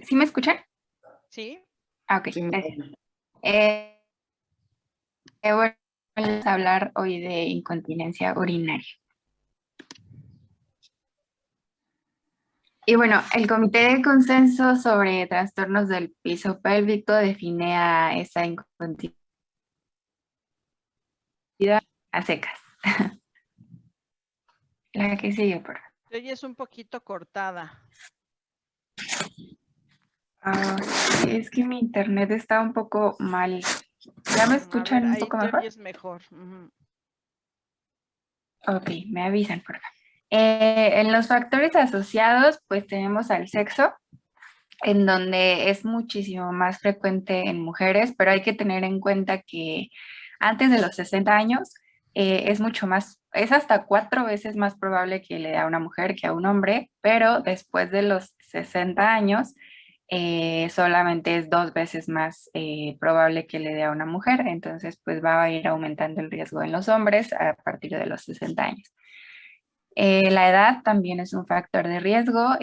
¿Sí me escuchan? Sí. Ah, ok. Eh, bueno, vamos a hablar hoy de incontinencia urinaria. Y bueno, el Comité de Consenso sobre Trastornos del Piso Pélvico define a esa incontinencia a secas. La que sigue, por favor. Ella es un poquito cortada. Sí, es que mi internet está un poco mal. ¿Ya me A escuchan ver, un ahí poco te mejor? oyes mejor. Ok, me avisan, por favor. En los factores asociados, pues tenemos al sexo, en donde es muchísimo más frecuente en mujeres, pero hay que tener en cuenta que antes de los 60 años es mucho más, es hasta 4 veces más probable que le dé a una mujer que a un hombre, pero después de los 60 años solamente es 2 veces más probable que le dé a una mujer, entonces pues va a ir aumentando el riesgo en los hombres a partir de los 60 años. La edad también es un factor de riesgo,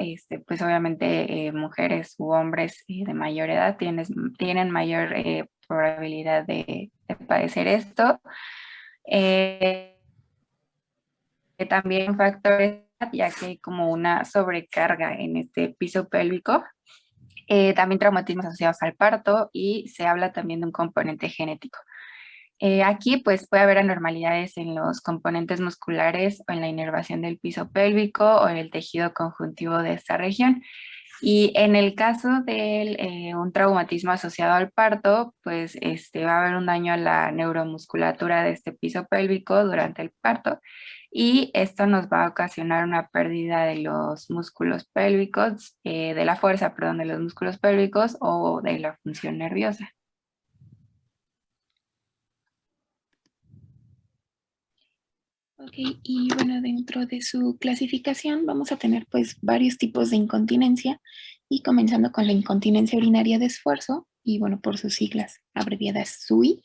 pues obviamente mujeres u hombres de mayor edad tienen mayor probabilidad de padecer esto. También un factor de edad, ya que hay como una sobrecarga en este piso pélvico. También traumatismos asociados al parto y se habla también de un componente genético. Aquí pues puede haber anormalidades en los componentes musculares o en la inervación del piso pélvico o en el tejido conjuntivo de esta región. Y en el caso de un traumatismo asociado al parto, pues va a haber un daño a la neuromusculatura de este piso pélvico durante el parto y esto nos va a ocasionar una pérdida de los músculos pélvicos, de la fuerza, perdón, de los músculos pélvicos o de la función nerviosa. Ok, y bueno, dentro de su clasificación vamos a tener pues varios tipos de incontinencia y comenzando con la incontinencia urinaria de esfuerzo y bueno, por sus siglas abreviadas SUI,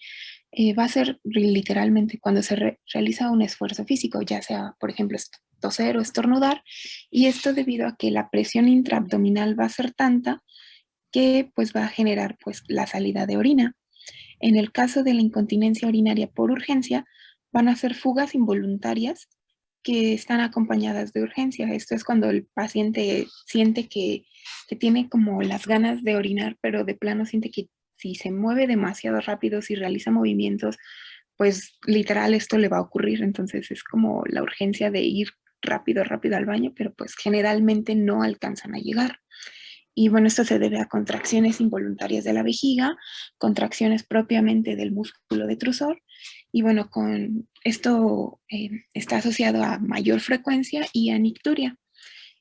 va a ser literalmente cuando se realiza un esfuerzo físico, ya sea por ejemplo toser o estornudar, y esto debido a que la presión intraabdominal va a ser tanta que pues va a generar pues la salida de orina. En el caso de la incontinencia urinaria por urgencia, van a ser fugas involuntarias que están acompañadas de urgencia. Esto es cuando el paciente siente que tiene como las ganas de orinar, pero de plano siente que si se mueve demasiado rápido, si realiza movimientos, pues literal esto le va a ocurrir. Entonces es como la urgencia de ir rápido, rápido al baño, pero pues generalmente no alcanzan a llegar. Y bueno, esto se debe a contracciones involuntarias de la vejiga, contracciones propiamente del músculo detrusor. Y bueno, con esto está asociado a mayor frecuencia y a nicturia.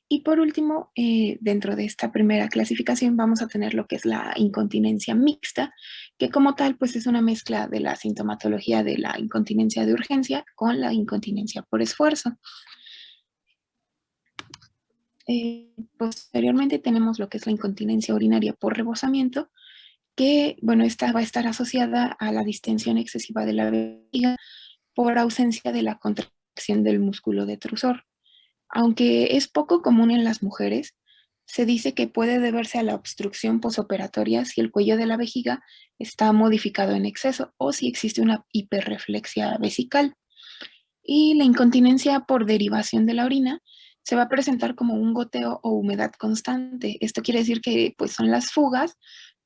Y por último, dentro de esta primera clasificación vamos a tener lo que es la incontinencia mixta, que como tal pues es una mezcla de la sintomatología de la incontinencia de urgencia con la incontinencia por esfuerzo. Posteriormente tenemos lo que es la incontinencia urinaria por rebosamiento, que, bueno, esta va a estar asociada a la distensión excesiva de la vejiga por ausencia de la contracción del músculo detrusor. Aunque es poco común en las mujeres, se dice que puede deberse a la obstrucción posoperatoria si el cuello de la vejiga está modificado en exceso o si existe una hiperreflexia vesical. Y la incontinencia por derivación de la orina se va a presentar como un goteo o humedad constante. Esto quiere decir que pues son las fugas,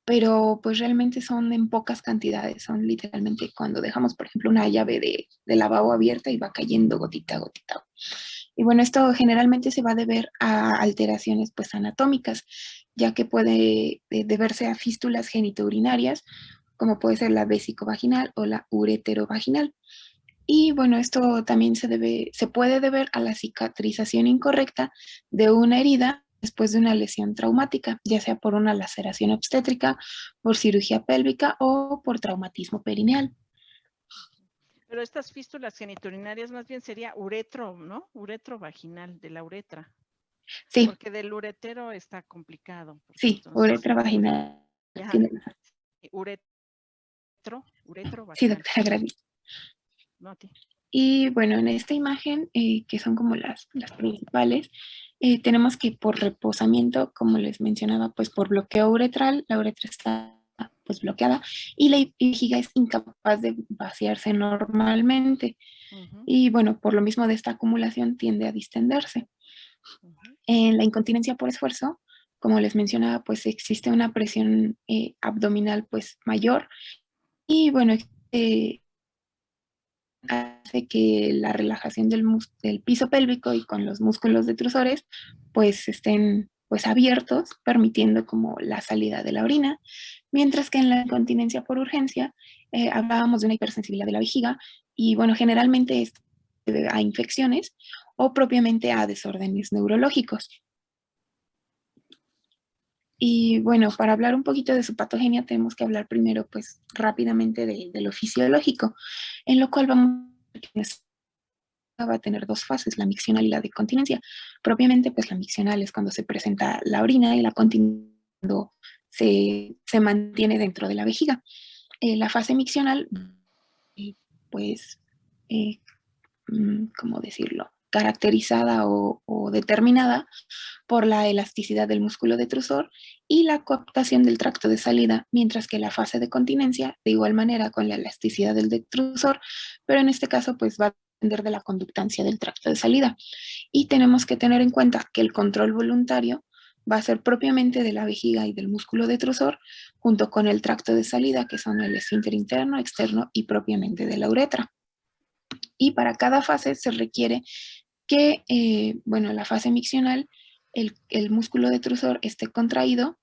pero pues realmente son en pocas cantidades. Son literalmente cuando dejamos, por ejemplo, una llave de lavabo abierta y va cayendo gotita a gotita. Y bueno, esto generalmente se va a deber a alteraciones pues anatómicas, ya que puede deberse a fístulas genitourinarias, como puede ser la vesicovaginal o la ureterovaginal. Y bueno, esto también se puede deber a la cicatrización incorrecta de una herida después de una lesión traumática, ya sea por una laceración obstétrica, por cirugía pélvica o por traumatismo perineal. Pero estas fístulas genitourinarias más bien sería uretro, ¿no? Uretro vaginal, de la uretra. Sí. Porque del uretero está complicado. Sí, uretra vaginal. Uretro vaginal. Sí, doctora Gravi. No, a ti. Y bueno, en esta imagen, que son como las principales, tenemos que por reposamiento, como les mencionaba, pues por bloqueo uretral, la uretra está pues bloqueada y la vejiga es incapaz de vaciarse normalmente. Y bueno, por lo mismo de esta acumulación tiende a distenderse. En la incontinencia por esfuerzo, como les mencionaba, pues existe una presión abdominal pues mayor y bueno, hace que la relajación del piso pélvico y con los músculos detrusores pues estén pues abiertos, permitiendo como la salida de la orina, mientras que en la incontinencia por urgencia hablábamos de una hipersensibilidad de la vejiga y bueno, generalmente es a infecciones o propiamente a desórdenes neurológicos. Y bueno, para hablar un poquito de su patogenia tenemos que hablar primero pues rápidamente de lo fisiológico, en lo cual va a tener dos fases, la miccional y la de continencia. Propiamente pues la miccional es cuando se presenta la orina y la continencia cuando se mantiene dentro de la vejiga. La fase miccional pues ¿cómo decirlo? Caracterizada o determinada por la elasticidad del músculo detrusor y la coaptación del tracto de salida, mientras que la fase de continencia, de igual manera con la elasticidad del detrusor, pero en este caso pues va a depender de la conductancia del tracto de salida. Y tenemos que tener en cuenta que el control voluntario va a ser propiamente de la vejiga y del músculo detrusor, junto con el tracto de salida, que son el esfínter interno, externo y propiamente de la uretra. Y para cada fase se requiere que, bueno, la fase miccional, el músculo detrusor esté contraído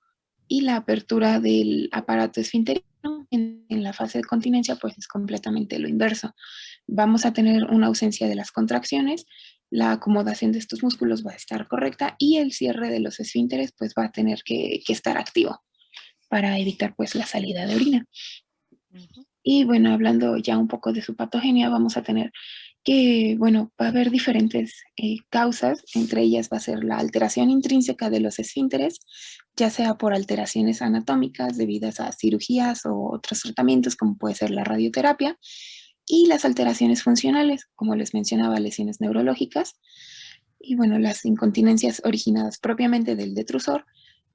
y la apertura del aparato esfinterino en la fase de continencia pues es completamente lo inverso. Vamos a tener una ausencia de las contracciones, la acomodación de estos músculos va a estar correcta y el cierre de los esfínteres pues va a tener que estar activo para evitar pues la salida de orina. Y bueno, hablando ya un poco de su patogenia, vamos a tener que, bueno, va a haber diferentes causas, entre ellas va a ser la alteración intrínseca de los esfínteres, ya sea por alteraciones anatómicas debidas a cirugías o otros tratamientos, como puede ser la radioterapia, y las alteraciones funcionales, como les mencionaba, lesiones neurológicas, y bueno, las incontinencias originadas propiamente del detrusor,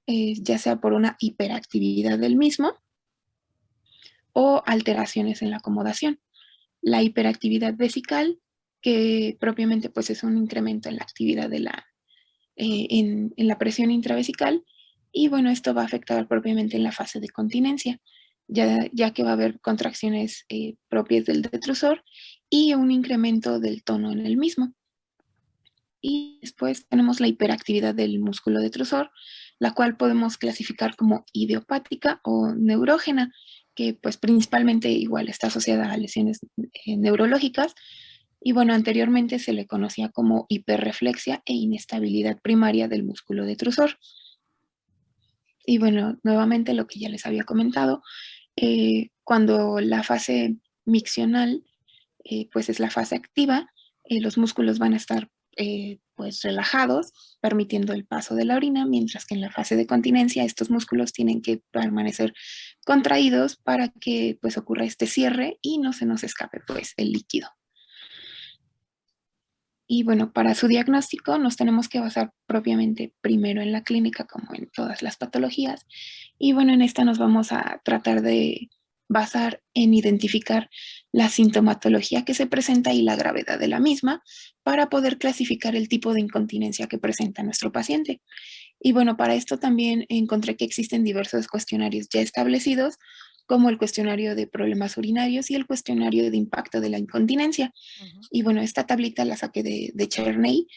ya sea por una hiperactividad del mismo o alteraciones en la acomodación. La hiperactividad vesical, que propiamente pues es un incremento en la actividad de en la presión intravesical, y bueno, esto va a afectar propiamente en la fase de continencia, ya que va a haber contracciones propias del detrusor y un incremento del tono en el mismo. Y después tenemos la hiperactividad del músculo detrusor, la cual podemos clasificar como idiopática o neurógena, que pues principalmente igual está asociada a lesiones neurológicas. Y bueno, anteriormente se le conocía como hiperreflexia e inestabilidad primaria del músculo detrusor. Y bueno, nuevamente lo que ya les había comentado, cuando la fase miccional pues es la fase activa, los músculos van a estar pues relajados, permitiendo el paso de la orina, mientras que en la fase de continencia estos músculos tienen que permanecer contraídos para que pues ocurra este cierre y no se nos escape pues el líquido. Y bueno, para su diagnóstico nos tenemos que basar propiamente primero en la clínica, como en todas las patologías. Y bueno, en esta nos vamos a tratar de basar en identificar la sintomatología que se presenta y la gravedad de la misma para poder clasificar el tipo de incontinencia que presenta nuestro paciente. Y bueno, para esto también encontré que existen diversos cuestionarios ya establecidos, como el cuestionario de problemas urinarios y el cuestionario de impacto de la incontinencia. Y bueno, esta tablita la saqué de Cherney,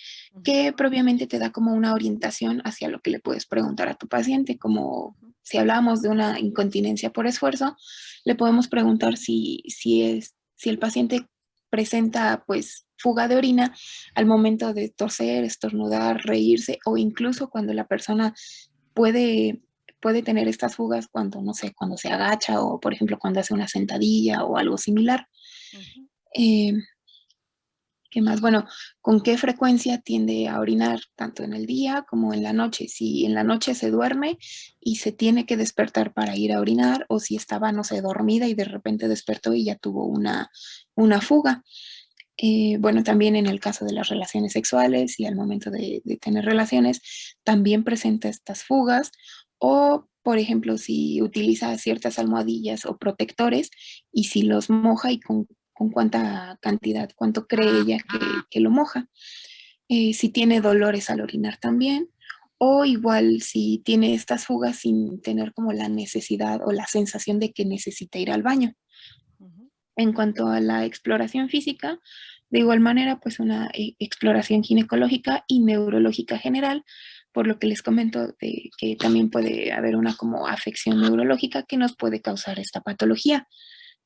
que propiamente te da como una orientación hacia lo que le puedes preguntar a tu paciente, como si hablábamos de una incontinencia por esfuerzo, le podemos preguntar si el paciente presenta pues fuga de orina al momento de toser, estornudar, reírse o incluso cuando la persona puede tener estas fugas cuando, no sé, cuando se agacha o por ejemplo cuando hace una sentadilla o algo similar. Eh, ¿Qué más? Bueno, ¿con qué frecuencia tiende a orinar tanto en el día como en la noche? Si en la noche se duerme y se tiene que despertar para ir a orinar, o si estaba, no sé, dormida y de repente despertó y ya tuvo una fuga. Bueno, también en el caso de las relaciones sexuales y al momento de tener relaciones, también presenta estas fugas. O, por ejemplo, si utiliza ciertas almohadillas o protectores y si los moja y con cuánta cantidad, cuánto cree ella que lo moja. Si tiene dolores al orinar también. O igual si tiene estas fugas sin tener como la necesidad o la sensación de que necesita ir al baño. Ujú. En cuanto a la exploración física, de igual manera, pues una exploración ginecológica y neurológica general, por lo que les comento de que también puede haber una como afección neurológica que nos puede causar esta patología,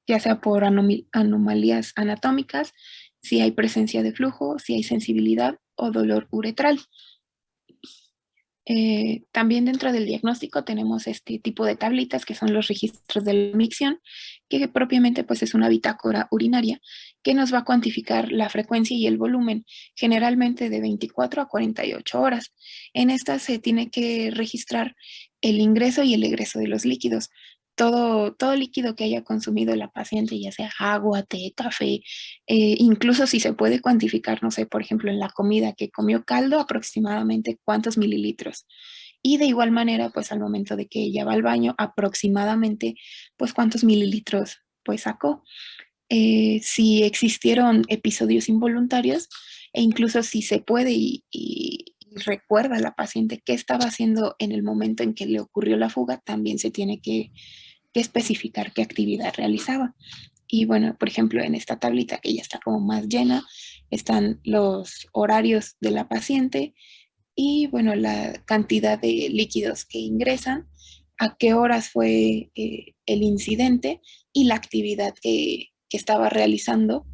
ya sea por anomalías anatómicas, si hay presencia de flujo, si hay sensibilidad o dolor uretral. También dentro del diagnóstico tenemos este tipo de tablitas que son los registros de la micción, que propiamente pues es una bitácora urinaria que nos va a cuantificar la frecuencia y el volumen, generalmente de 24 a 48 horas. En esta se tiene que registrar el ingreso y el egreso de los líquidos. Todo líquido que haya consumido la paciente, ya sea agua, té, café, incluso si se puede cuantificar, no sé, por ejemplo, en la comida que comió caldo, aproximadamente cuántos mililitros. Y de igual manera, pues al momento de que ella va al baño, aproximadamente, pues cuántos mililitros pues sacó. Si existieron episodios involuntarios e incluso si se puede y recuerda la paciente qué estaba haciendo en el momento en que le ocurrió la fuga, también se tiene que especificar qué actividad realizaba. Y bueno, por ejemplo, en esta tablita que ya está como más llena, están los horarios de la paciente y bueno, la cantidad de líquidos que ingresan, a qué horas fue el incidente y la actividad que estaba realizando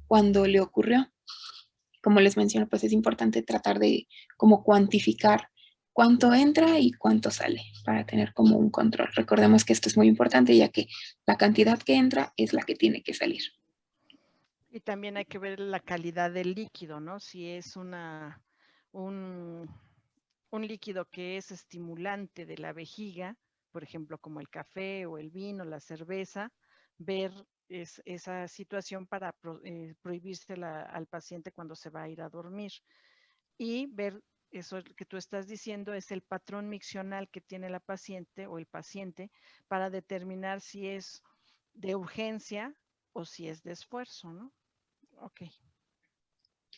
cuando le ocurrió. Como les menciono, pues es importante tratar de como cuantificar cuánto entra y cuánto sale para tener como un control. Recordemos que esto es muy importante ya que la cantidad que entra es la que tiene que salir. Y también hay que ver la calidad del líquido, ¿no? Si es un, un líquido que es estimulante de la vejiga, por ejemplo, como el café o el vino, la cerveza, ver esa situación para prohibírsela al paciente cuando se va a ir a dormir. Y ver eso que tú estás diciendo es el patrón miccional que tiene la paciente o el paciente para determinar si es de urgencia o si es de esfuerzo, ¿no? Ok.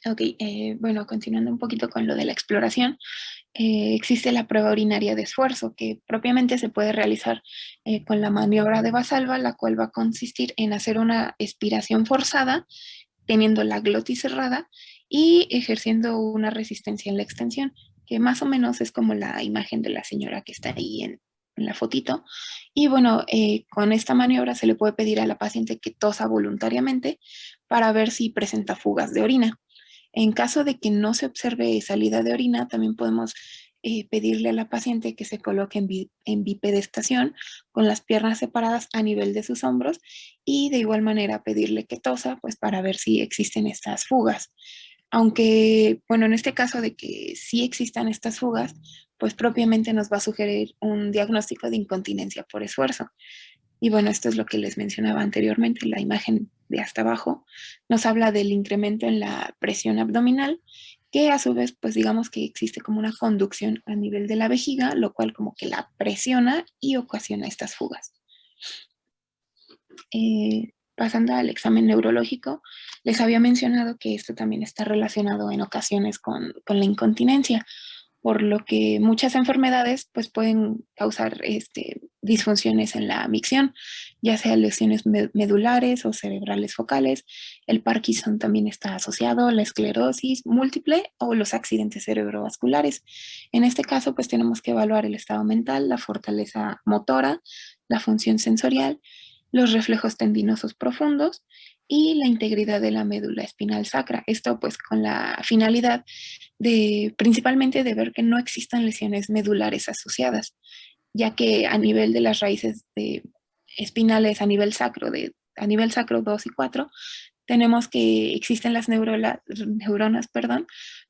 Ok, bueno, continuando un poquito con lo de la exploración, existe la prueba urinaria de esfuerzo que propiamente se puede realizar con la maniobra de Valsalva, la cual va a consistir en hacer una expiración forzada, teniendo la glotis cerrada y ejerciendo una resistencia en la extensión, que más o menos es como la imagen de la señora que está ahí en la fotito. Y bueno, con esta maniobra se le puede pedir a la paciente que tosa voluntariamente para ver si presenta fugas de orina. En caso de que no se observe salida de orina, también podemos pedirle a la paciente que se coloque en bipedestación con las piernas separadas a nivel de sus hombros y de igual manera pedirle que tosa, pues para ver si existen estas fugas. Aunque, bueno, en este caso de que sí existan estas fugas, pues propiamente nos va a sugerir un diagnóstico de incontinencia por esfuerzo. Y bueno, esto es lo que les mencionaba anteriormente, la imagen de hasta abajo nos habla del incremento en la presión abdominal, que a su vez, pues digamos que existe como una conducción a nivel de la vejiga, lo cual como que la presiona y ocasiona estas fugas. Pasando al examen neurológico, les había mencionado que esto también está relacionado en ocasiones con la incontinencia, por lo que muchas enfermedades pues pueden causar disfunciones en la micción, ya sea lesiones medulares o cerebrales focales. El Parkinson también está asociado a la esclerosis múltiple o los accidentes cerebrovasculares. En este caso pues tenemos que evaluar el estado mental, la fortaleza motora, la función sensorial, los reflejos tendinosos profundos y la integridad de la médula espinal sacra. Esto pues con la finalidad de principalmente de ver que no existan lesiones medulares asociadas, ya que a nivel de las raíces espinales a nivel sacro 2 y 4 tenemos que existen las neuronas, perdón,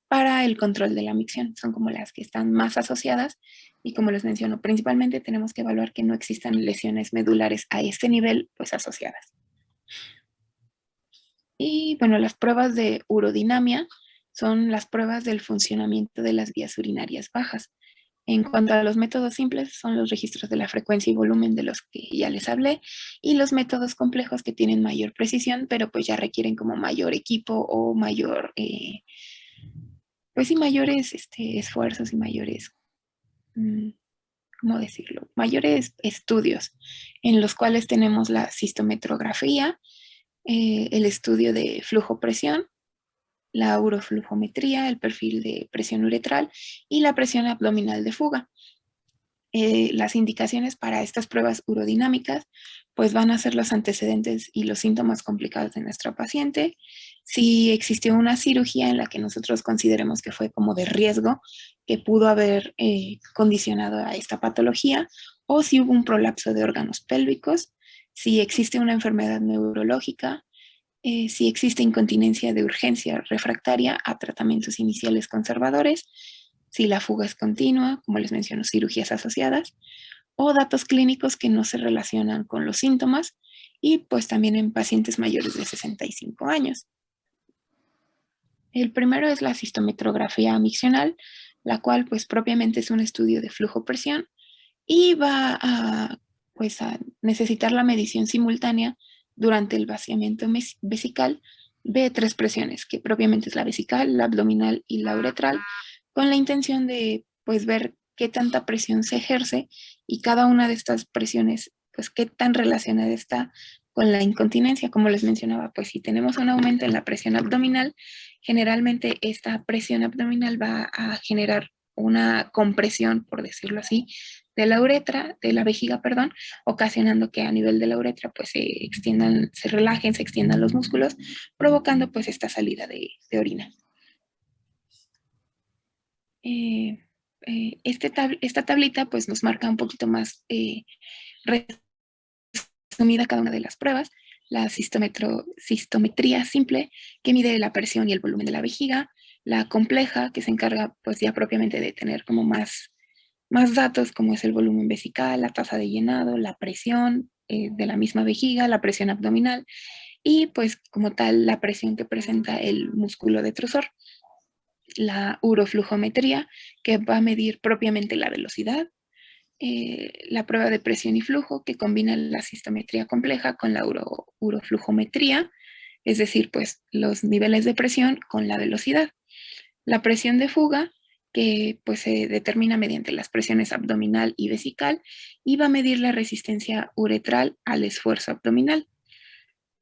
para el control de la micción. Son como las que están más asociadas y como les menciono, principalmente tenemos que evaluar que no existan lesiones medulares a este nivel pues asociadas. Y bueno, las pruebas de urodinamia son las pruebas del funcionamiento de las vías urinarias bajas. En cuanto a los métodos simples, son los registros de la frecuencia y volumen de los que ya les hablé, y los métodos complejos que tienen mayor precisión, pero pues ya requieren como mayor equipo o mayor, pues sí, mayores esfuerzos y mayores, ¿cómo decirlo? Mayores estudios, en los cuales tenemos la cistometrografía, el estudio de flujo-presión, la uroflujometría, el perfil de presión uretral y la presión abdominal de fuga. Las indicaciones para estas pruebas urodinámicas pues van a ser los antecedentes y los síntomas complicados de nuestra paciente. Si existió una cirugía en la que nosotros consideremos que fue como de riesgo, que pudo haber condicionado a esta patología, o si hubo un prolapso de órganos pélvicos, si existe una enfermedad neurológica, si existe incontinencia de urgencia refractaria a tratamientos iniciales conservadores, si la fuga es continua, como les menciono, cirugías asociadas, o datos clínicos que no se relacionan con los síntomas, y pues también en pacientes mayores de 65 años. El primero es la cistometrografía miccional, la cual pues propiamente es un estudio de flujo-presión y va a, pues, a necesitar la medición simultánea durante el vaciamiento vesical de 3 presiones, que propiamente es la vesical, la abdominal y la uretral, con la intención de pues ver qué tanta presión se ejerce y cada una de estas presiones, pues qué tan relacionada está con la incontinencia. Como les mencionaba, pues si tenemos un aumento en la presión abdominal, generalmente esta presión abdominal va a generar una compresión, por decirlo así, de la uretra, de la vejiga, perdón, ocasionando que a nivel de la uretra pues se extiendan, se relajen, se extiendan los músculos, provocando pues esta salida de orina. Esta tablita pues nos marca un poquito más resumida cada una de las pruebas. La cistometría simple, que mide la presión y el volumen de la vejiga. La compleja, que se encarga pues ya propiamente de tener como más datos, como es el volumen vesical, la tasa de llenado, la presión de la misma vejiga, la presión abdominal y pues como tal la presión que presenta el músculo detrusor. La uroflujometría, que va a medir propiamente la velocidad. La prueba de presión y flujo, que combina la cistometría compleja con la uroflujometría, es decir, pues los niveles de presión con la velocidad. La presión de fuga, que pues se determina mediante las presiones abdominal y vesical y va a medir la resistencia uretral al esfuerzo abdominal.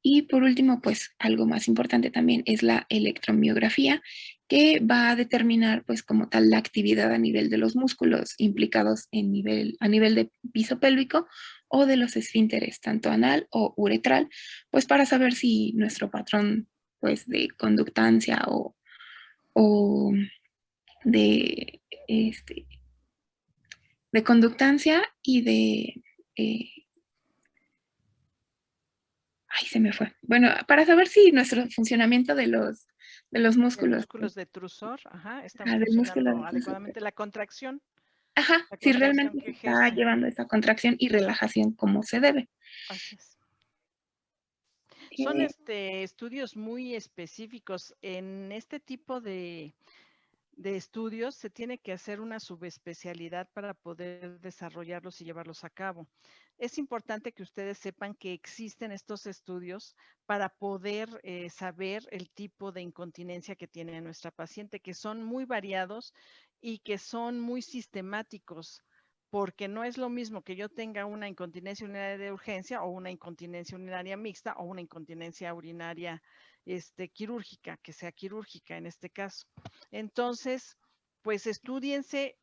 Y por último, pues algo más importante también es la electromiografía, que va a determinar pues como tal la actividad a nivel de los músculos implicados a nivel de piso pélvico o de los esfínteres, tanto anal o uretral, pues para saber si nuestro patrón pues de conductancia o de, de conductancia y de... ay, se me fue. Bueno, para saber si nuestro funcionamiento de los músculos, músculos detrusor, ajá, están del músculo funcionando detrusor, adecuadamente. La contracción si realmente se que está ejerce. llevando esa contracción y relajación como se debe. Así es. Son Eh, estudios muy específicos. En este tipo de estudios se tiene que hacer una subespecialidad para poder desarrollarlos y llevarlos a cabo. Es importante que ustedes sepan que existen estos estudios para poder saber el tipo de incontinencia que tiene nuestra paciente, que son muy variados y que son muy sistemáticos, porque no es lo mismo que yo tenga una incontinencia urinaria de urgencia o una incontinencia urinaria mixta o una incontinencia urinaria quirúrgica, que sea quirúrgica en este caso. Entonces, pues estudiense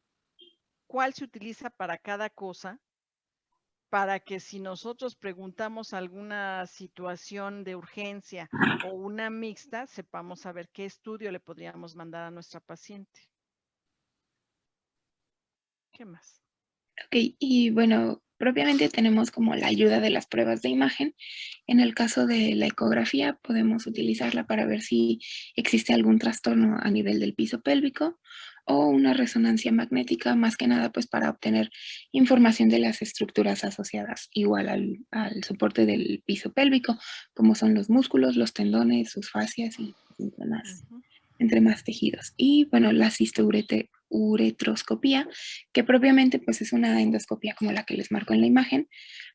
cuál se utiliza para cada cosa, para que si nosotros preguntamos alguna situación de urgencia o una mixta, sepamos saber qué estudio le podríamos mandar a nuestra paciente. ¿Qué más? ok, y bueno, propiamente tenemos como la ayuda de las pruebas de imagen. En el caso de la ecografía, podemos utilizarla para ver si existe algún trastorno a nivel del piso pélvico o una resonancia magnética, más que nada pues para obtener información de las estructuras asociadas igual al soporte del piso pélvico, como son los músculos, los tendones, sus fascias y Ujú. entre más tejidos. Y bueno, la uretroscopía, que propiamente pues es una endoscopía como la que les marco en la imagen,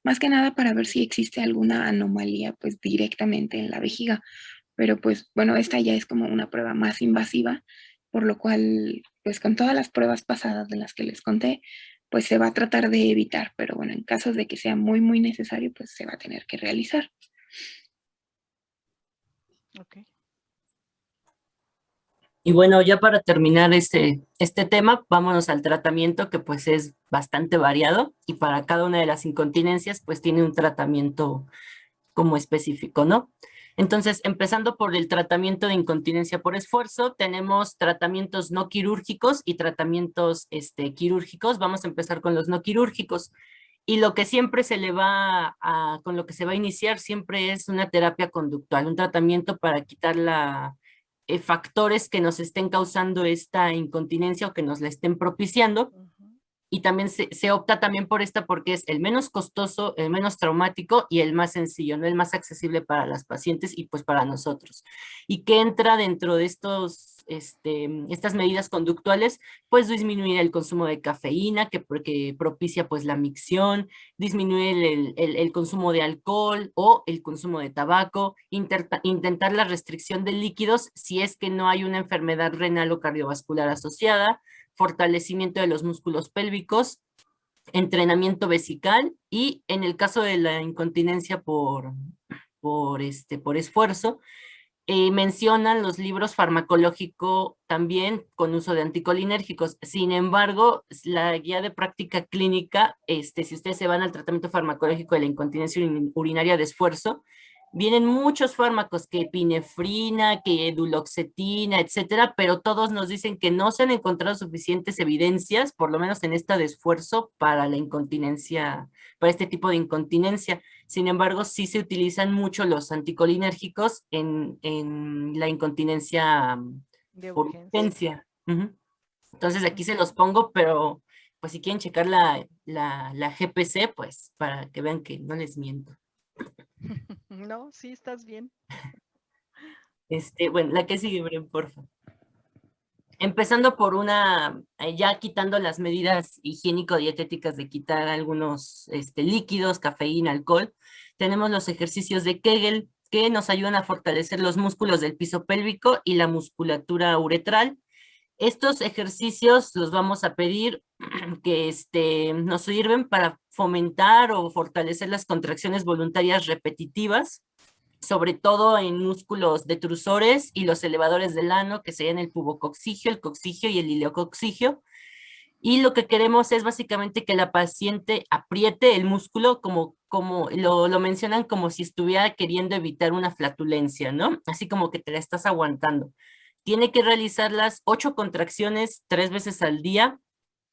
más que nada para ver si existe alguna anomalía pues directamente en la vejiga. Pero pues bueno, esta ya es como una prueba más invasiva, por lo cual pues con todas las pruebas pasadas de las que les conté, pues se va a tratar de evitar, pero bueno, en caso de que sea muy, muy necesario, pues se va a tener que realizar. Ok. Y bueno, ya para terminar este tema, vámonos al tratamiento que pues es bastante variado y para cada una de las incontinencias pues tiene un tratamiento como específico, ¿no? Entonces, empezando por el tratamiento de incontinencia por esfuerzo, tenemos tratamientos no quirúrgicos y tratamientos quirúrgicos. Vamos a empezar con los no quirúrgicos. Y lo que siempre con lo que se va a iniciar siempre es una terapia conductual, un tratamiento para quitar factores que nos estén causando esta incontinencia o que nos la estén propiciando. Ujú. Y también se opta también por esta porque es el menos costoso, el menos traumático y el más sencillo, ¿no? El más accesible para las pacientes y pues para nosotros. ¿Y qué entra dentro de estas medidas conductuales? Pues disminuir el consumo de cafeína, porque propicia pues la micción, disminuir el consumo de alcohol o el consumo de tabaco, intentar la restricción de líquidos si es que no hay una enfermedad renal o cardiovascular asociada, fortalecimiento de los músculos pélvicos, entrenamiento vesical y en el caso de la incontinencia por esfuerzo, mencionan los libros farmacológico también con uso de anticolinérgicos. Sin embargo, la guía de práctica clínica, si ustedes se van al tratamiento farmacológico de la incontinencia urinaria de esfuerzo, vienen muchos fármacos, que epinefrina, que duloxetina, etcétera, pero todos nos dicen que no se han encontrado suficientes evidencias, por lo menos en esta de esfuerzo, para la incontinencia, para este tipo de incontinencia. Sin embargo, sí se utilizan mucho los anticolinérgicos en la incontinencia De por urgencia. urgencia. Ujú. Entonces aquí se Ujú. los pongo, pero pues si quieren checar la GPC, pues para que vean que no les miento. No, sí, estás bien. Bueno, la que sigue, Bren, por favor. Empezando por ya quitando las medidas higiénico-dietéticas de quitar algunos líquidos, cafeína, alcohol, tenemos los ejercicios de Kegel que nos ayudan a fortalecer los músculos del piso pélvico y la musculatura uretral. Estos ejercicios los vamos a pedir que nos sirven para fomentar o fortalecer las contracciones voluntarias repetitivas, sobre todo en músculos detrusores y los elevadores del ano, que serían el pubococcigio, el coccigio y el ileococcigio. Y lo que queremos es básicamente que la paciente apriete el músculo como lo mencionan, como si estuviera queriendo evitar una flatulencia, ¿no? Así como que te la estás aguantando. Tiene que realizar las 8 contracciones 3 veces al día.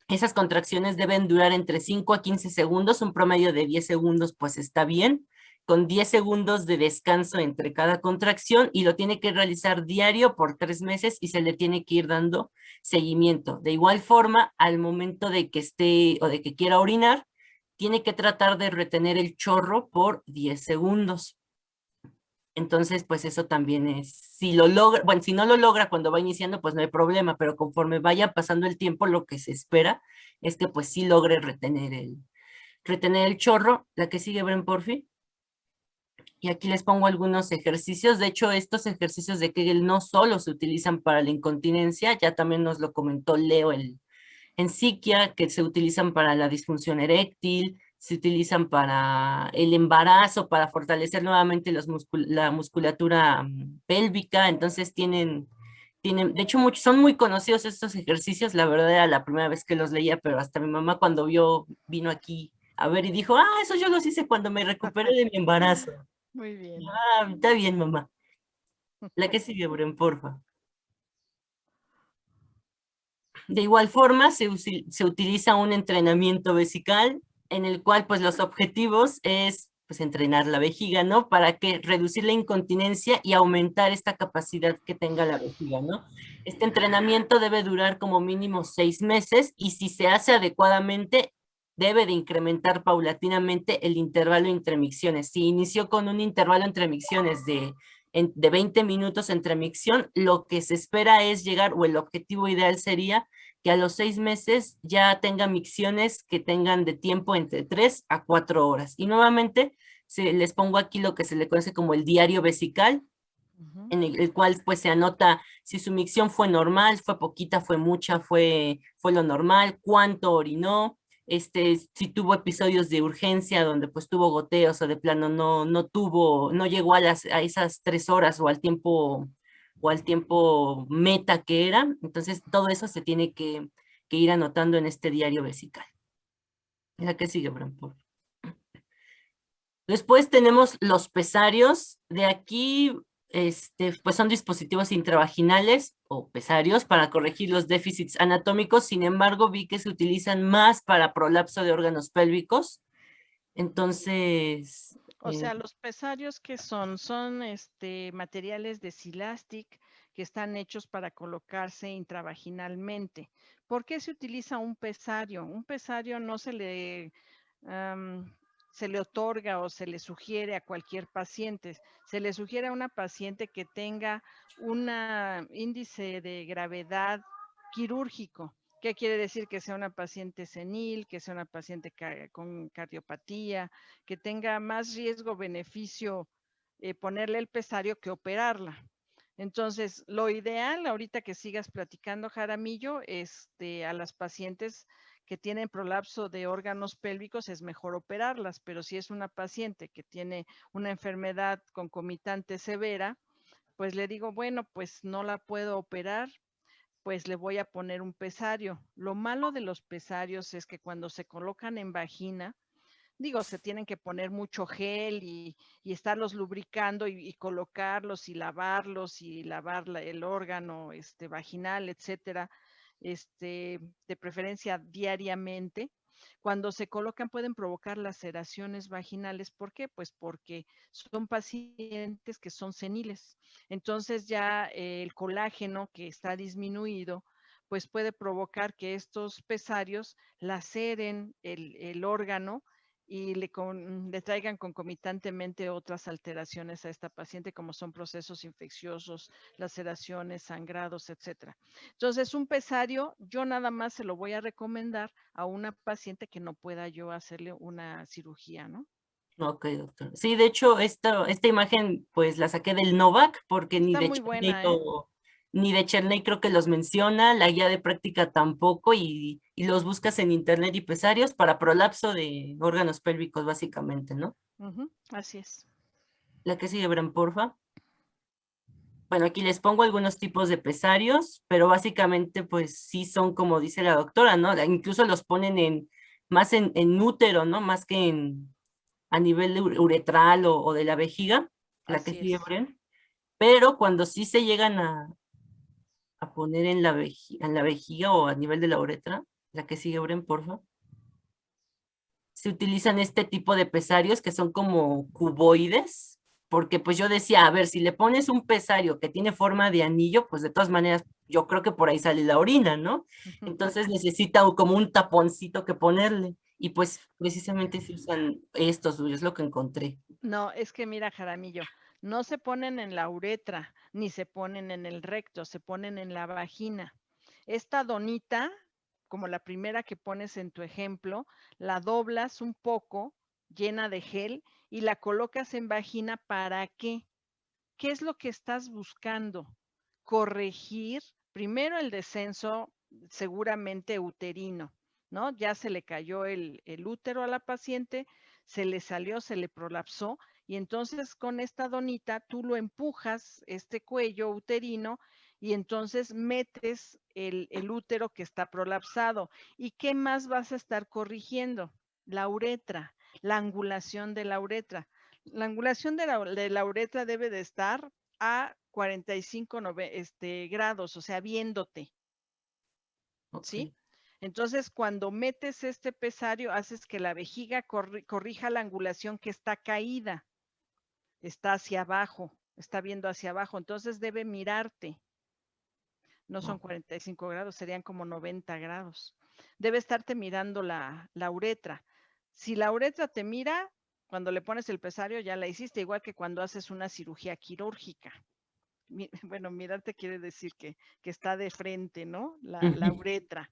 Esas contracciones deben durar entre 5 a 15 segundos, un promedio de 10 segundos pues está bien, con 10 segundos de descanso entre cada contracción, y lo tiene que realizar diario por 3 meses y se le tiene que ir dando seguimiento. De igual forma, al momento de que esté o de que quiera orinar, tiene que tratar de retener el chorro por 10 segundos. Entonces, pues eso también si lo logra, bueno, si no lo logra cuando va iniciando, pues no hay problema, pero conforme vaya pasando el tiempo, lo que se espera es que pues sí logre retener el chorro. La que sigue, Bren, porfi. Y aquí les pongo algunos ejercicios. De hecho, estos ejercicios de Kegel no solo se utilizan para la incontinencia, ya también nos lo comentó Leo en psiquia, que se utilizan para la disfunción eréctil, se utilizan para el embarazo, para fortalecer nuevamente la musculatura pélvica. Entonces de hecho, son muy conocidos estos ejercicios. La verdad era la primera vez que los leía, pero hasta mi mamá cuando vino aquí a ver y dijo, eso yo los hice cuando me recuperé de mi embarazo. Muy bien. Está bien, mamá. La que sigue, Bren, porfa. De igual forma, se utiliza un entrenamiento vesical en el cual pues los objetivos es pues entrenar la vejiga, ¿no? Para que reducir la incontinencia y aumentar esta capacidad que tenga la vejiga, ¿no? Este entrenamiento debe durar como mínimo 6 meses y si se hace adecuadamente, debe de incrementar paulatinamente el intervalo entre micciones. Si inició con un intervalo entre micciones de 20 minutos entre micción, lo que se espera es llegar, o el objetivo ideal sería que a los 6 meses ya tenga micciones que tengan de tiempo entre 3 a 4 horas. Y nuevamente les pongo aquí lo que se le conoce como el diario vesical, en el cual pues se anota si su micción fue normal, fue poquita, fue mucha, fue lo normal, cuánto orinó, si tuvo episodios de urgencia donde pues tuvo goteos o de plano no llegó a esas 3 horas o al tiempo meta que era. Entonces todo eso se tiene que ir anotando en este diario vesical. La que sigue, Bram, por favor. Después tenemos los pesarios. De aquí, pues son dispositivos intravaginales o pesarios para corregir los déficits anatómicos. Sin embargo, vi que se utilizan más para prolapso de órganos pélvicos. Entonces, O sea, los pesarios que son materiales de Silastic que están hechos para colocarse intravaginalmente. ¿Por qué se utiliza un pesario? Un pesario no se le otorga o se le sugiere a cualquier paciente. Se le sugiere a una paciente que tenga un índice de gravedad quirúrgico. ¿Qué quiere decir? Que sea una paciente senil, que sea una paciente con cardiopatía, que tenga más riesgo-beneficio ponerle el pesario que operarla. Entonces, lo ideal, ahorita que sigas platicando, Jaramillo, a las pacientes que tienen prolapso de órganos pélvicos es mejor operarlas, pero si es una paciente que tiene una enfermedad concomitante severa, pues le digo, bueno, pues no la puedo operar, pues le voy a poner un pesario. Lo malo de los pesarios es que cuando se colocan en vagina, digo, se tienen que poner mucho gel y estarlos lubricando y colocarlos y lavar el órgano vaginal, etcétera, de preferencia diariamente. Cuando se colocan pueden provocar laceraciones vaginales. ¿Por qué? Pues porque son pacientes que son seniles. Entonces ya el colágeno que está disminuido, pues puede provocar que estos pesarios laceren el órgano y le traigan concomitantemente otras alteraciones a esta paciente, como son procesos infecciosos, laceraciones, sangrados, etcétera. Entonces, un pesario, yo nada más se lo voy a recomendar a una paciente que no pueda yo hacerle una cirugía, ¿no? ok, doctor. Sí, de hecho, esta imagen pues la saqué del Novak porque Está muy buena, ¿eh? Ni de Cherney creo que los menciona, la guía de práctica tampoco, y los buscas en internet y pesarios para prolapso de órganos pélvicos básicamente, ¿no? Así es. La que sigue, Bran, porfa. Bueno, aquí les pongo algunos tipos de pesarios, pero básicamente pues sí son como dice la doctora, ¿no? Incluso los ponen más en útero, ¿no? Más que a nivel uretral o de la vejiga, la que Así sigue, es. Bren. Pero cuando sí se llegan a poner en la vejiga o a nivel de la uretra, la que sigue, Bren, porfa. Se utilizan este tipo de pesarios que son como cuboides, porque pues yo decía, a ver, si le pones un pesario que tiene forma de anillo, pues de todas maneras yo creo que por ahí sale la orina, ¿no? Entonces necesita como un taponcito que ponerle, y pues precisamente se usan estos, es lo que encontré. No, es que mira, Jaramillo, no se ponen en la uretra, ni se ponen en el recto, se ponen en la vagina. Esta donita, como la primera que pones en tu ejemplo, la doblas un poco, llena de gel, y la colocas en vagina. ¿Para qué? ¿Qué es lo que estás buscando? Corregir primero el descenso seguramente uterino, ¿no? Ya se le cayó el útero a la paciente, se le salió, se le prolapsó, y entonces con esta donita tú lo empujas, este cuello uterino, y entonces metes el útero que está prolapsado. ¿Y qué más vas a estar corrigiendo? La uretra, la angulación de la uretra. La angulación de la uretra debe de estar a 45 grados, o sea, viéndote, Ok. ¿sí? Entonces, cuando metes este pesario, haces que la vejiga corrija la angulación que está caída, está hacia abajo, está viendo hacia abajo, entonces debe mirarte. No son 45 grados, serían como 90 grados. Debe estarte mirando la uretra. Si la uretra te mira, cuando le pones el pesario ya la hiciste, igual que cuando haces una cirugía quirúrgica. Bueno, mirarte quiere decir que está de frente, ¿no? La uretra.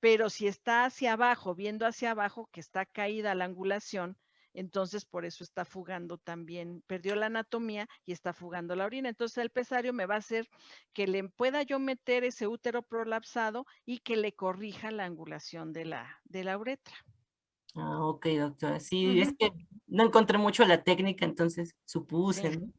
Pero si está hacia abajo, viendo hacia abajo, que está caída la angulación, entonces por eso está fugando también, perdió la anatomía y está fugando la orina. Entonces el pesario me va a hacer que le pueda yo meter ese útero prolapsado y que le corrija la angulación de la uretra. Ah, ok, doctora. Sí, es que no encontré mucho la técnica, entonces supuse, Sí. ¿no?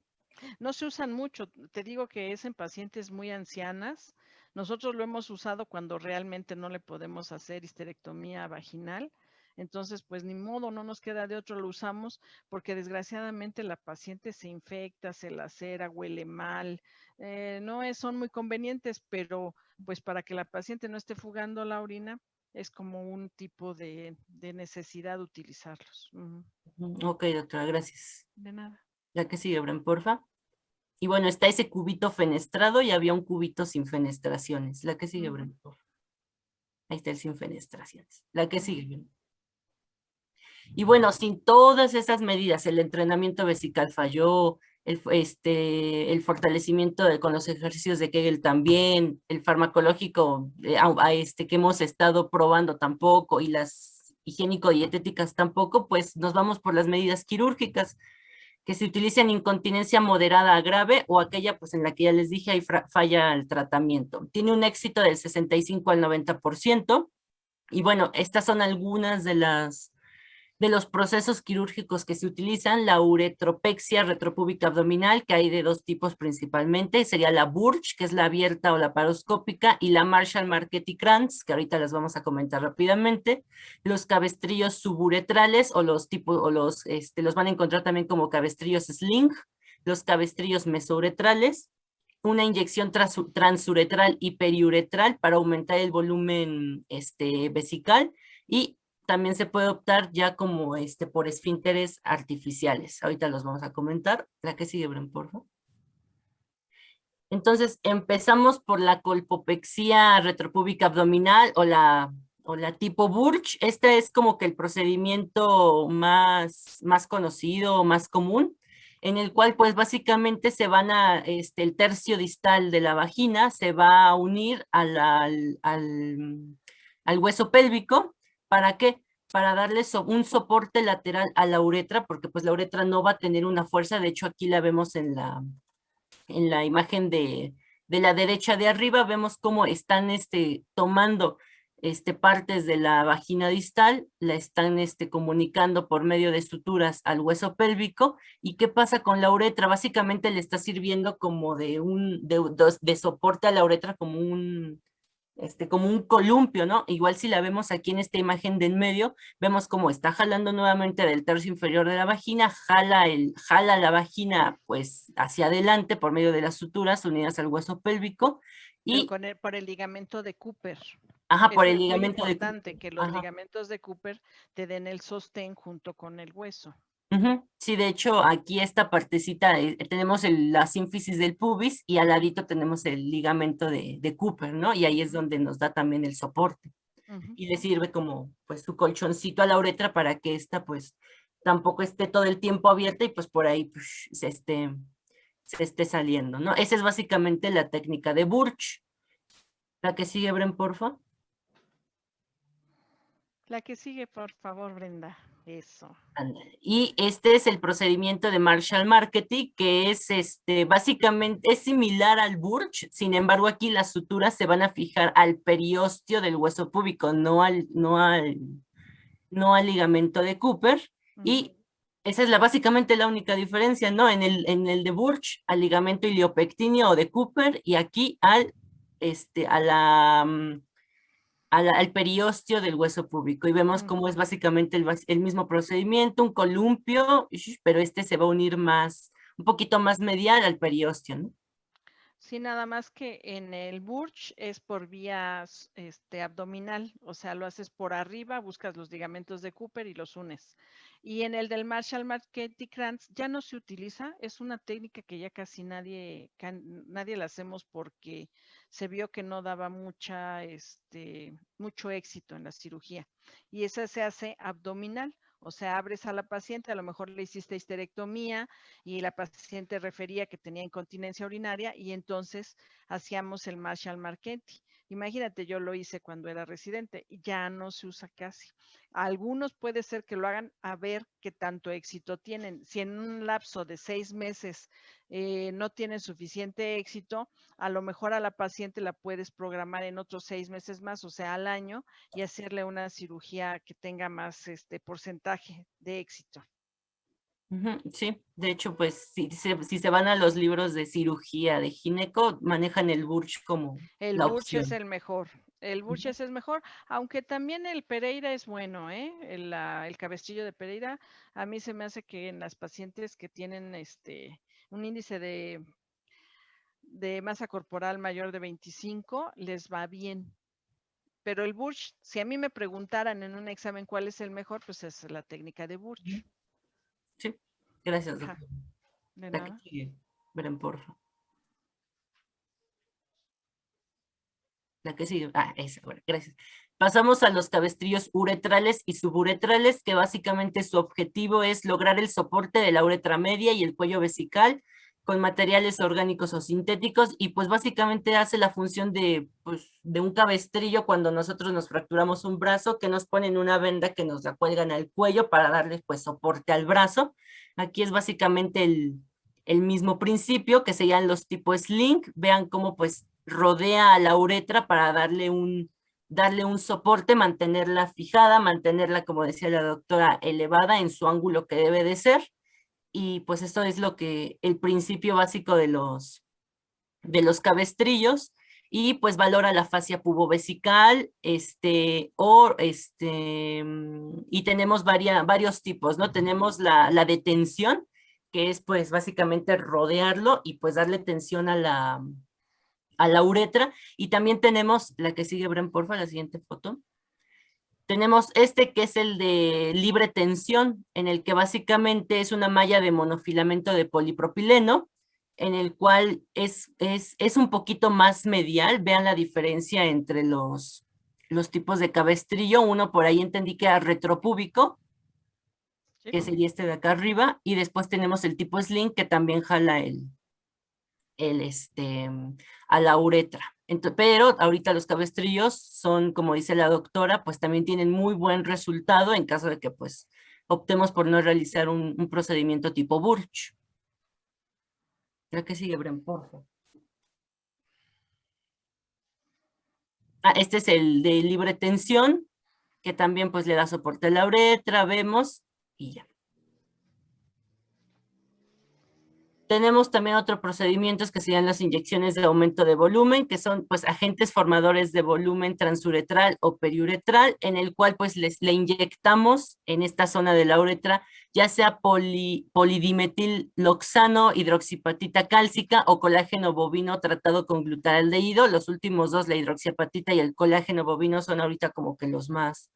No se usan mucho, te digo que es en pacientes muy ancianas. Nosotros lo hemos usado cuando realmente no le podemos hacer histerectomía vaginal. Entonces, pues ni modo, no nos queda de otro, lo usamos porque desgraciadamente la paciente se infecta, se lacera, huele mal. Son muy convenientes, pero pues para que la paciente no esté fugando la orina, es como un tipo de necesidad de utilizarlos. Ok, doctora, gracias. De nada. Ya que sigue, Bren, porfa. Y bueno, está ese cubito fenestrado y había un cubito sin fenestraciones. La que sigue, Bren, porfa. Ahí está el sin fenestraciones. La que sigue, Bren. Y bueno, sin todas esas medidas, el entrenamiento vesical falló, el fortalecimiento con los ejercicios de Kegel también, el farmacológico que hemos estado probando tampoco, y las higiénico-dietéticas tampoco, pues nos vamos por las medidas quirúrgicas, que se utilizan en incontinencia moderada a grave o aquella pues en la que ya les dije, ahí falla el tratamiento. Tiene un éxito del 65 al 90%, y bueno, estas son algunas de los procesos quirúrgicos que se utilizan: la uretropexia retropúbica abdominal, que hay de dos tipos principalmente, sería la Burch, que es la abierta o la paroscópica, y la Marshall-Marchetti-Krantz, que ahorita las vamos a comentar rápidamente. Los cabestrillos suburetrales, o los van a encontrar también como cabestrillos sling, los cabestrillos mesouretrales, una inyección transuretral y periuretral para aumentar el volumen vesical, y también se puede optar ya como por esfínteres artificiales. Ahorita los vamos a comentar. La que sigue, Bren, por favor. Entonces, empezamos por la colpopexia retropúbica abdominal o la tipo Burch. Este es como que el procedimiento más conocido, más común, en el cual pues básicamente se van el tercio distal de la vagina se va a unir al hueso pélvico. ¿Para qué? Para darle un soporte lateral a la uretra, porque pues la uretra no va a tener una fuerza. De hecho, aquí la vemos en la imagen de la derecha de arriba, vemos cómo están tomando partes de la vagina distal, la están comunicando por medio de suturas al hueso pélvico. ¿Y qué pasa con la uretra? Básicamente le está sirviendo como de soporte a la uretra, como un columpio, ¿no? Igual si la vemos aquí en esta imagen de en medio, vemos cómo está jalando nuevamente del tercio inferior de la vagina, jala la vagina pues hacia adelante por medio de las suturas unidas al hueso pélvico. Y por el ligamento de Cooper. Ajá, por Eso el es muy ligamento importante, de que los Ajá. ligamentos de Cooper te den el sostén junto con el hueso. Sí, de hecho, aquí esta partecita, tenemos la sínfisis del pubis y al ladito tenemos el ligamento de Cooper, ¿no? Y ahí es donde nos da también el soporte. Y le sirve como, pues, su colchoncito a la uretra para que esta, pues, tampoco esté todo el tiempo abierta y, pues, por ahí, pues, se esté saliendo, ¿no? Esa es básicamente la técnica de Burch. La que sigue, Bren, porfa. La que sigue, por favor, Brenda. Eso. Y este es el procedimiento de Marshall-Marchetti, que es básicamente es similar al Burch. Sin embargo, aquí las suturas se van a fijar al periósteo del hueso púbico, no al ligamento de Cooper. Y esa es básicamente la única diferencia, ¿no? En el de Burch, al ligamento iliopectíneo o de Cooper, y aquí al periósteo del hueso púbico, y vemos cómo es básicamente el mismo procedimiento, un columpio, pero se va a unir un poquito más medial al periósteo, ¿no? Sí, nada más que en el Burch es por vía abdominal, o sea, lo haces por arriba, buscas los ligamentos de Cooper y los unes. Y en el del Marshall McKenty Krantz ya no se utiliza, es una técnica que ya casi nadie la hacemos porque se vio que no daba mucho éxito en la cirugía. Y esa se hace abdominal, o sea, abres a la paciente, a lo mejor le hiciste histerectomía, y la paciente refería que tenía incontinencia urinaria y entonces hacíamos el Marshall McKenty. Imagínate, yo lo hice cuando era residente y ya no se usa casi. Algunos puede ser que lo hagan a ver qué tanto éxito tienen. Si en un lapso de 6 meses no tienen suficiente éxito, a lo mejor a la paciente la puedes programar en otros 6 meses más, o sea, al año, y hacerle una cirugía que tenga más porcentaje de éxito. Sí, de hecho, pues si se van a los libros de cirugía de gineco, manejan el Burch como El la Burch es opción. el mejor. El Burch es el mejor, aunque también el Pereira es bueno, ¿eh? El cabestrillo de Pereira, a mí se me hace que en las pacientes que tienen un índice de masa corporal mayor de 25, les va bien. Pero el Burch, si a mí me preguntaran en un examen cuál es el mejor, pues es la técnica de Burch. Sí, gracias, Ajá, doctor. de La que nada. sigue, Bren, porfa. La que sigue. Ah, esa, bueno, gracias. Pasamos a los cabestrillos uretrales y suburetrales, que básicamente su objetivo es lograr el soporte de la uretra media y el cuello vesical con materiales orgánicos o sintéticos, y pues básicamente hace la función de, pues, de un cabestrillo cuando nosotros nos fracturamos un brazo, que nos ponen una venda que nos la cuelgan al cuello para darle pues soporte al brazo. Aquí es básicamente el mismo principio, que serían los tipos sling. Vean cómo pues rodea a la uretra para darle un soporte, mantenerla fijada, mantenerla, como decía la doctora, elevada en su ángulo que debe de ser. Y pues esto es lo que, el principio básico de los cabestrillos. Y pues valora la fascia pubovesical, y tenemos varios tipos, ¿no? Tenemos la de tensión, que es pues básicamente rodearlo y pues darle tensión a la uretra. Y también tenemos la que sigue, Bren, porfa, la siguiente foto. Tenemos que es el de libre tensión, en el que básicamente es una malla de monofilamento de polipropileno, en el cual es un poquito más medial. Vean la diferencia entre los tipos de cabestrillo. Uno por ahí entendí que era retropúbico, ¿Sí? que sería este de acá arriba, y después tenemos el tipo sling, que también jala a la uretra. Pero ahorita los cabestrillos son, como dice la doctora, pues también tienen muy buen resultado en caso de que pues optemos por no realizar un procedimiento tipo Burch. Creo que sigue, Bren, por favor. Este es el de libre tensión, que también pues le da soporte a la uretra, vemos, y ya. Tenemos también otros procedimientos que serían las inyecciones de aumento de volumen, que son pues agentes formadores de volumen transuretral o periuretral, en el cual pues le inyectamos en esta zona de la uretra, ya sea polidimetiloxano, hidroxiapatita cálcica o colágeno bovino tratado con glutaraldehído. Los últimos dos, la hidroxiapatita y el colágeno bovino, son ahorita como que los más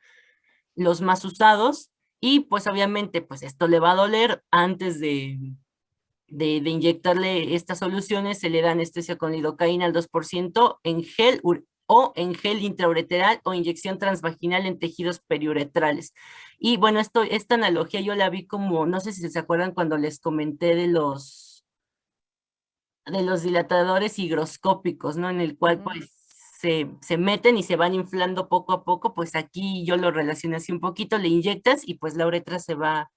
usados. Y pues obviamente pues esto le va a doler. Antes de inyectarle estas soluciones, se le da anestesia con lidocaína al 2% en gel o en gel intraureteral o inyección transvaginal en tejidos periuretrales. Y bueno, esta analogía yo la vi como, no sé si se acuerdan cuando les comenté de los dilatadores higroscópicos, ¿no? En el cual pues se meten y se van inflando poco a poco. Pues aquí yo lo relacioné así un poquito, le inyectas y pues la uretra se va,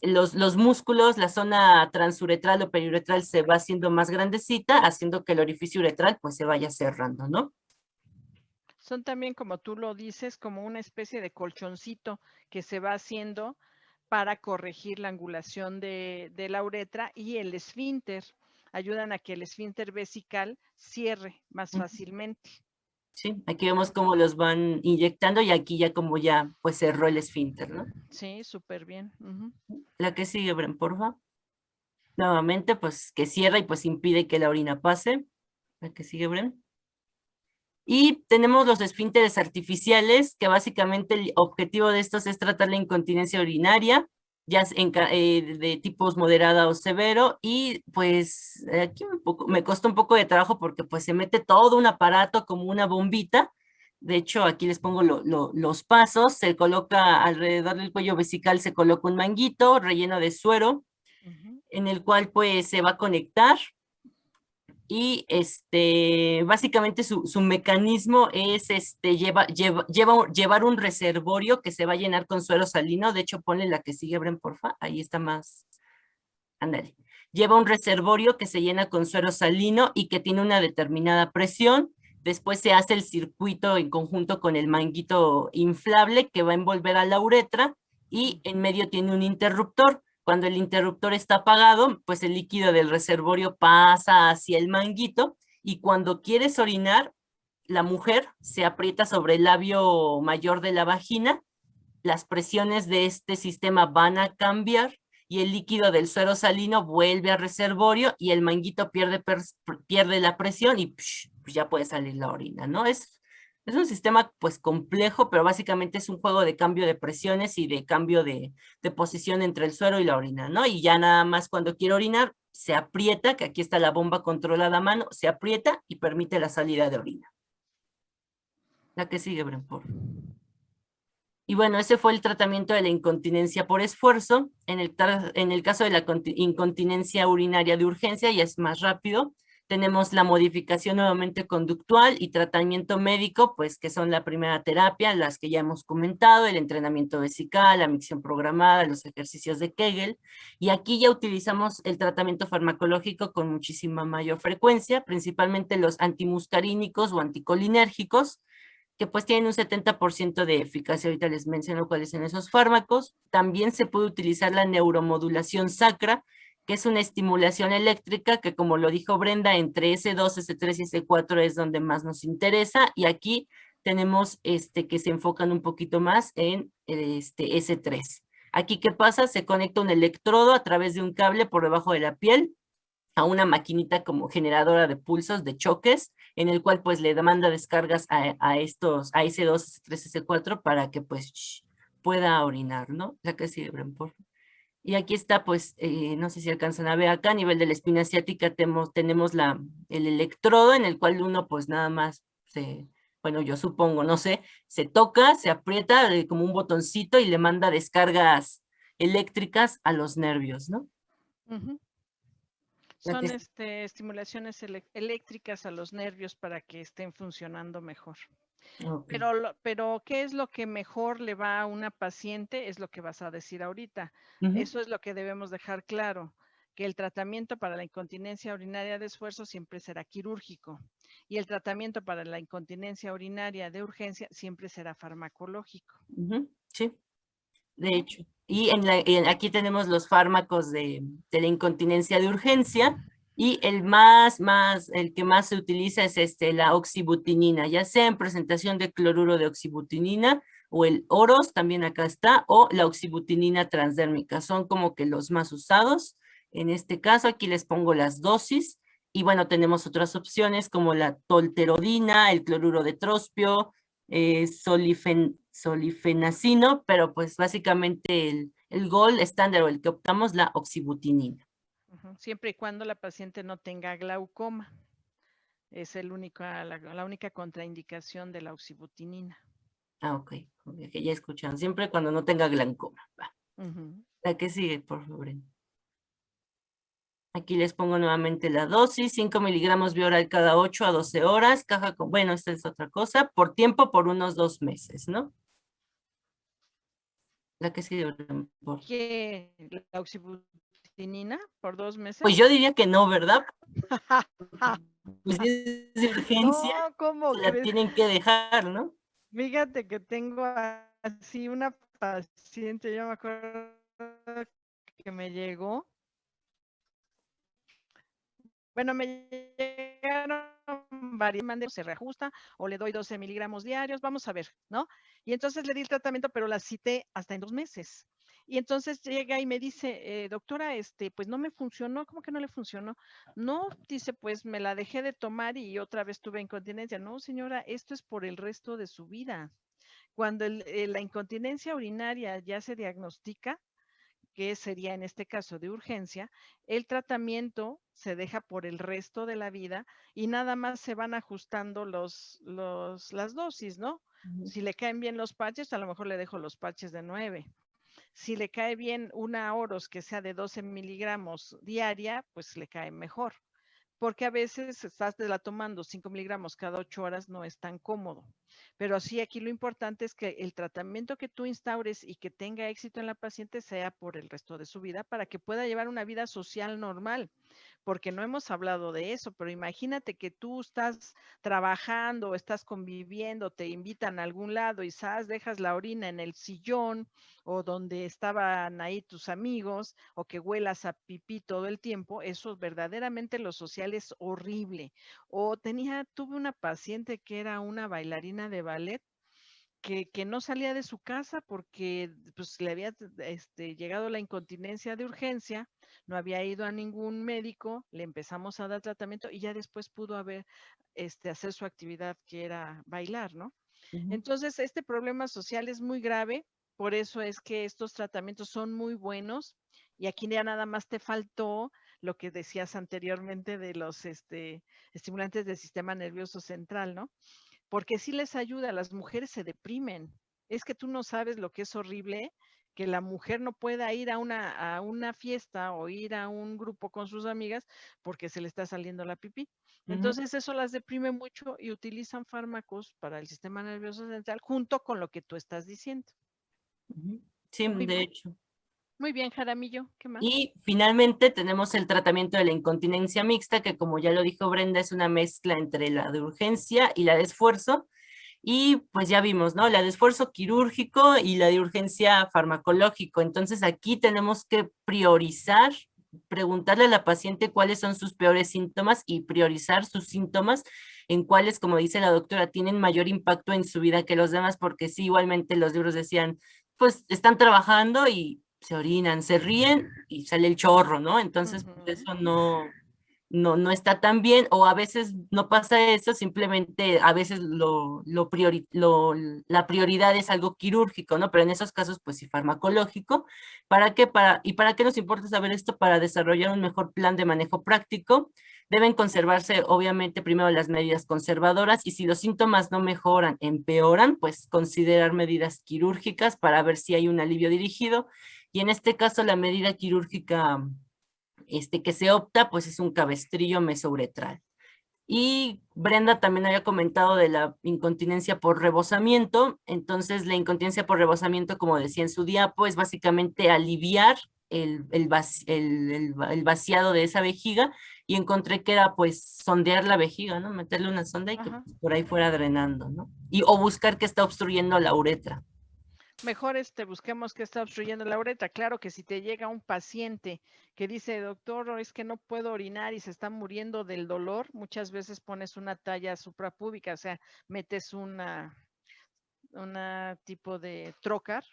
los músculos, la zona transuretral o periuretral se va haciendo más grandecita, haciendo que el orificio uretral pues se vaya cerrando, ¿no? Son también, como tú lo dices, como una especie de colchoncito que se va haciendo para corregir la angulación de la uretra, y el esfínter. Ayudan a que el esfínter vesical cierre más fácilmente. Sí, aquí vemos cómo los van inyectando y aquí ya como ya pues cerró el esfínter, ¿no? Sí, súper bien. La que sigue, Bren, porfa. Nuevamente, pues que cierra y pues impide que la orina pase. La que sigue, Bren. Y tenemos los esfínteres artificiales, que básicamente el objetivo de estos es tratar la incontinencia urinaria, ya de tipos moderada o severo, y pues aquí me costó un poco de trabajo porque pues se mete todo un aparato como una bombita. De hecho, aquí les pongo los pasos. Se coloca alrededor del cuello vesical, se coloca un manguito relleno de suero, en el cual pues se va a conectar y básicamente su mecanismo es llevar un reservorio que se va a llenar con suero salino. De hecho, ponle la que sigue, Bren, porfa. Ahí está más. Ándale. Lleva un reservorio que se llena con suero salino y que tiene una determinada presión. Después se hace el circuito en conjunto con el manguito inflable que va a envolver a la uretra y en medio tiene un interruptor. Cuando el interruptor está apagado, pues el líquido del reservorio pasa hacia el manguito y cuando quieres orinar, la mujer se aprieta sobre el labio mayor de la vagina, las presiones de este sistema van a cambiar y el líquido del suero salino vuelve al reservorio y el manguito pierde la presión y pues ya puede salir la orina, ¿no? Es un sistema pues complejo, pero básicamente es un juego de cambio de presiones y de cambio de posición entre el suero y la orina, ¿no? Y ya nada más cuando quiere orinar, se aprieta, que aquí está la bomba controlada a mano, se aprieta y permite la salida de orina. La que sigue, Bren, por favor. Y bueno, ese fue el tratamiento de la incontinencia por esfuerzo. En el caso de la incontinencia urinaria de urgencia, ya es más rápido. Tenemos la modificación nuevamente conductual y tratamiento médico, pues que son la primera terapia, las que ya hemos comentado, el entrenamiento vesical, la micción programada, los ejercicios de Kegel. Y aquí ya utilizamos el tratamiento farmacológico con muchísima mayor frecuencia, principalmente los antimuscarínicos o anticolinérgicos, que pues tienen un 70% de eficacia. Ahorita les menciono cuáles son esos fármacos. También se puede utilizar la neuromodulación sacra, que es una estimulación eléctrica que, como lo dijo Brenda, entre S2, S3 y S4 es donde más nos interesa, y aquí tenemos que se enfocan un poquito más en S3. Aquí, ¿qué pasa? Se conecta un electrodo a través de un cable por debajo de la piel a una maquinita como generadora de pulsos, de choques, en el cual pues le demanda descargas a S2, S3, S4 para que pues pueda orinar, ¿no? La que sigue, Bren, por favor. Y aquí está, pues, no sé si alcanzan a ver acá, a nivel de la espina ciática tenemos el electrodo en el cual uno pues nada más bueno, yo supongo, no sé, se toca, se aprieta como un botoncito y le manda descargas eléctricas a los nervios, ¿no? Son estimulaciones eléctricas a los nervios para que estén funcionando mejor. Okay. Pero ¿qué es lo que mejor le va a una paciente? Es lo que vas a decir ahorita. Eso es lo que debemos dejar claro, que el tratamiento para la incontinencia urinaria de esfuerzo siempre será quirúrgico y el tratamiento para la incontinencia urinaria de urgencia siempre será farmacológico. Sí, de hecho. Y aquí tenemos los fármacos de la incontinencia de urgencia. Y el que más se utiliza es la oxibutinina, ya sea en presentación de cloruro de oxibutinina o el Oros, también acá está, o la oxibutinina transdérmica. Son como que los más usados. En este caso, aquí les pongo las dosis. Y bueno, tenemos otras opciones como la tolterodina, el cloruro de trospio, solifenacino, pero pues básicamente el gold estándar o el que optamos, la oxibutinina. Siempre y cuando la paciente no tenga glaucoma. Es la única contraindicación de la oxibutinina. Ah, ok, que ya escucharon. Siempre cuando no tenga glaucoma. La que sigue, por favor. Aquí les pongo nuevamente la dosis, 5 miligramos vía oral cada 8 a 12 horas, caja con, bueno, esta es otra cosa, por tiempo por unos 2 meses, ¿no? La que sigue, por... ¿Qué? ¿La oxibutinina por 2 meses? Pues yo diría que no, ¿verdad? Pues es de urgencia, no, ¿cómo se la tienen que dejar, ¿no? Fíjate que tengo así una paciente, yo me acuerdo que me llegó. Bueno, me llegaron varias, se reajusta o le doy 12 miligramos diarios, vamos a ver, ¿no? Y entonces le di el tratamiento, pero la cité hasta en 2 meses. Y entonces llega y me dice, doctora, pues no me funcionó. ¿Cómo que no le funcionó? No, dice, pues me la dejé de tomar y otra vez tuve incontinencia. No, señora, esto es por el resto de su vida. Cuando la incontinencia urinaria ya se diagnostica, que sería en este caso de urgencia, el tratamiento se deja por el resto de la vida y nada más se van ajustando las dosis, ¿no? Ujú. Si le caen bien los parches, a lo mejor le dejo los parches de 9. Si le cae bien una Oros que sea de 12 miligramos diaria, pues le cae mejor. Porque a veces estás la tomando 5 miligramos cada 8 horas, no es tan cómodo. Pero sí, aquí lo importante es que el tratamiento que tú instaures y que tenga éxito en la paciente sea por el resto de su vida para que pueda llevar una vida social normal, porque no hemos hablado de eso, pero imagínate que tú estás trabajando, estás conviviendo, te invitan a algún lado y dejas la orina en el sillón o donde estaban ahí tus amigos, o que huelas a pipí todo el tiempo, eso verdaderamente lo social es horrible. O tuve una paciente que era una bailarina de ballet que no salía de su casa porque pues le había llegado la incontinencia de urgencia, no había ido a ningún médico, le empezamos a dar tratamiento y ya después pudo hacer su actividad que era bailar, ¿no? Ujú. Entonces, este problema social es muy grave, por eso es que estos tratamientos son muy buenos y aquí ya nada más te faltó lo que decías anteriormente de los estimulantes del sistema nervioso central, ¿no? Porque sí les ayuda, las mujeres se deprimen. Es que tú no sabes lo que es horrible que la mujer no pueda ir a una fiesta o ir a un grupo con sus amigas porque se le está saliendo la pipí. Ujú. Entonces eso las deprime mucho y utilizan fármacos para el sistema nervioso central junto con lo que tú estás diciendo. Ujú. Sí, Muy de bien, hecho. muy bien, Jaramillo, ¿qué más? Y finalmente tenemos el tratamiento de la incontinencia mixta, que como ya lo dijo Brenda, es una mezcla entre la de urgencia y la de esfuerzo. Y pues ya vimos, ¿no? La de esfuerzo quirúrgico y la de urgencia farmacológico. Entonces aquí tenemos que priorizar, preguntarle a la paciente cuáles son sus peores síntomas y priorizar sus síntomas en cuáles, como dice la doctora, tienen mayor impacto en su vida que los demás, porque sí, igualmente los libros decían, pues están trabajando y se orinan, se ríen y sale el chorro, ¿no? Entonces, pues, Ujú, eso no está tan bien, o a veces no pasa eso, simplemente a veces la prioridad es algo quirúrgico, ¿no? Pero en esos casos, pues sí, farmacológico. ¿Para qué? ¿Y para qué nos importa saber esto? Para desarrollar un mejor plan de manejo práctico. Deben conservarse, obviamente, primero las medidas conservadoras y si los síntomas no mejoran, empeoran, pues considerar medidas quirúrgicas para ver si hay un alivio dirigido. Y en este caso, la medida quirúrgica que se opta, pues es un cabestrillo mesouretral. Y Brenda también había comentado de la incontinencia por rebosamiento. Entonces, la incontinencia por rebosamiento, como decía en su diapo, es básicamente aliviar el vaciado de esa vejiga y encontré que era pues sondear la vejiga, ¿no? Meterle una sonda y que ajá. pues, por ahí fuera drenando, ¿no? O buscar que está obstruyendo la uretra. Mejor busquemos qué está obstruyendo la uretra. Claro que si te llega un paciente que dice, doctor, es que no puedo orinar y se está muriendo del dolor, muchas veces pones una talla suprapúbica, o sea, metes una tipo de trocar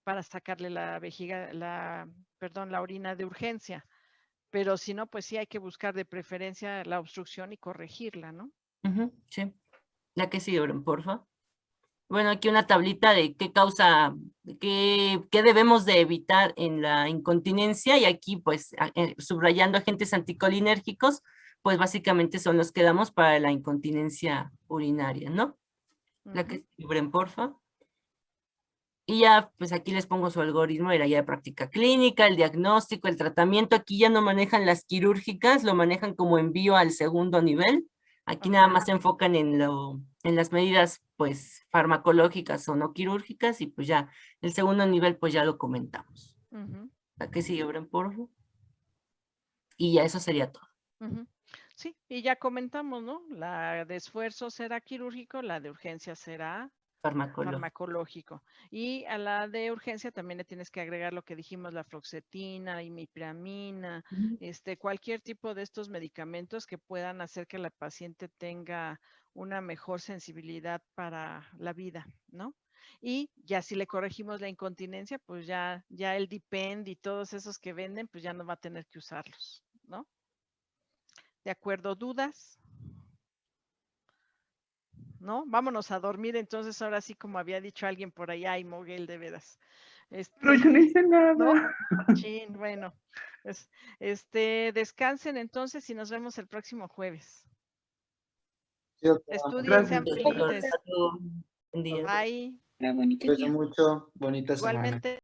para sacarle la vejiga, perdón, la orina de urgencia. Pero si no, pues sí hay que buscar de preferencia la obstrucción y corregirla, ¿no? Ujú, sí. La que sigue, porfa. Bueno, aquí una tablita de qué causa, qué debemos de evitar en la incontinencia y aquí pues subrayando agentes anticolinérgicos, pues básicamente son los que damos para la incontinencia urinaria, ¿no? La que Ujú, sigue, porfa. Y ya, pues aquí les pongo su algoritmo de la guía de práctica clínica, el diagnóstico, el tratamiento. Aquí ya no manejan las quirúrgicas, lo manejan como envío al segundo nivel. Aquí nada ajá, más se enfocan en las medidas, pues, farmacológicas o no quirúrgicas y pues ya, el segundo nivel, pues ya lo comentamos. ujú, ¿A qué sigue, Bren, por favor? Y ya eso sería todo. ujú. Sí, y ya comentamos, ¿no? La de esfuerzo será quirúrgico, la de urgencia será farmacológico. Y a la de urgencia también le tienes que agregar lo que dijimos, la fluoxetina, imipramina, cualquier tipo de estos medicamentos que puedan hacer que la paciente tenga una mejor sensibilidad para la vida, ¿no? Y ya si le corregimos la incontinencia, pues ya el Dipend y todos esos que venden, pues ya no va a tener que usarlos, ¿no? ¿De acuerdo? ¿Dudas? ¿No? Vámonos a dormir entonces, ahora sí, como había dicho alguien por allá, ay, Moguel, de veras. Pero yo no hice nada. ¿No? Chin, bueno, pues, descansen entonces y nos vemos el próximo jueves. Sí, doctora. Estudien, Gracias. sean felices. Buen día. Bye. Era bonito Cuídense día. mucho. Bonita semana. Igualmente.